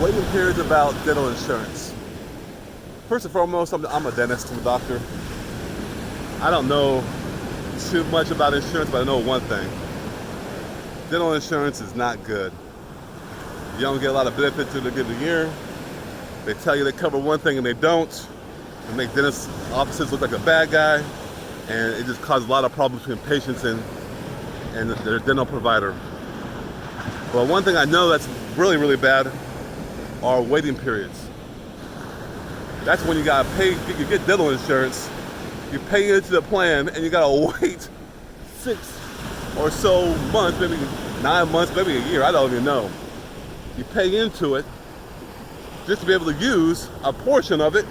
Waiting periods about dental insurance. First and foremost, I'm a dentist, I'm a doctor. I don't know too much about insurance, but I know one thing. Dental insurance is not good. You don't get a lot of benefits through the given year. They tell you they cover one thing and they don't. They make dentist offices look like a bad guy, and it just causes a lot of problems between patients and their dental provider. But one thing I know that's really, really bad are waiting periods. That's when you gotta pay, you get dental insurance, you pay into the plan, and you gotta wait 6 or so months, maybe 9 months, maybe a year, I don't even know. You pay into it just to be able to use a portion of it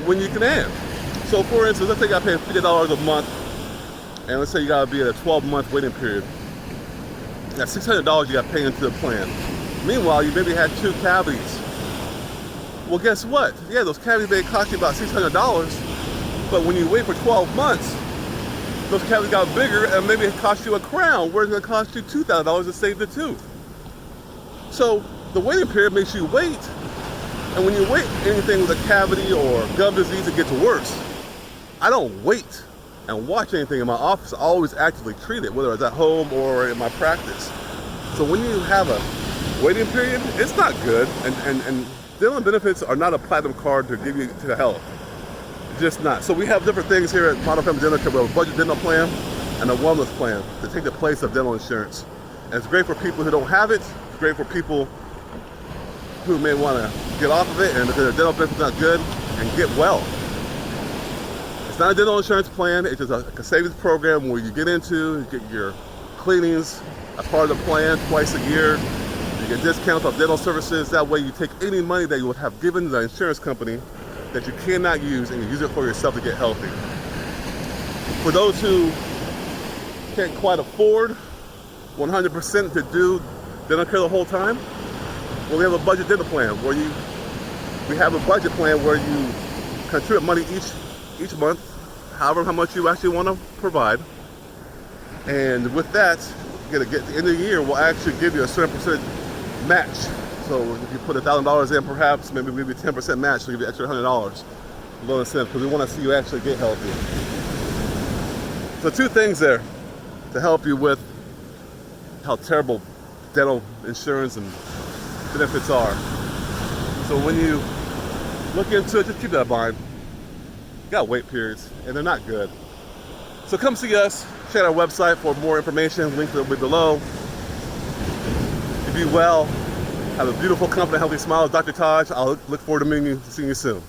when you can end. So for instance, let's say you gotta pay $50 a month, and let's say you gotta be at a 12-month waiting period. That's $600 you gotta pay into the plan. Meanwhile, you maybe had 2 cavities. Well, guess what? Yeah, those cavities may cost you about $600, but when you wait for 12 months, those cavities got bigger and maybe it cost you a crown, where it's gonna cost you $2,000 to save the tooth. So the waiting period makes you wait, and when you wait anything with a cavity or gum disease, it gets worse. I don't wait and watch anything in my office. I always actively treat it, whether it's at home or in my practice. So when you have a waiting period, it's not good, and dental benefits are not a platinum card to give you to health. Just not. So we have different things here at Modern Family Dental Care. We have a budget dental plan and a wellness plan to take the place of dental insurance. And it's great for people who don't have it. It's great for people who may want to get off of it and if their dental benefits not good, and get well. It's not a dental insurance plan. It's just a savings program where you get into, you get your cleanings as part of the plan twice a year. You get discounts on dental services. That way you take any money that you would have given the insurance company that you cannot use, and you use it for yourself to get healthy. For those who can't quite afford 100% to do dental care the whole time, well, we have a budget dental plan where we have a budget plan where you contribute money each month, however how much you actually want to provide. And with that, at the end of the year, we'll actually give you a certain percentage match. So if you put $1,000 in, perhaps, maybe we'll give you 10% match, so we'll give you extra $100. Low incentive, because we want to see you actually get healthy. So 2 things there to help you with how terrible dental insurance and benefits are. So when you look into it, just keep that in mind. You got wait periods, and they're not good. So come see us, check out our website for more information, link will be below. Be well, have a beautiful, confident, healthy smile. Dr. Taj, I'll look forward to seeing you soon.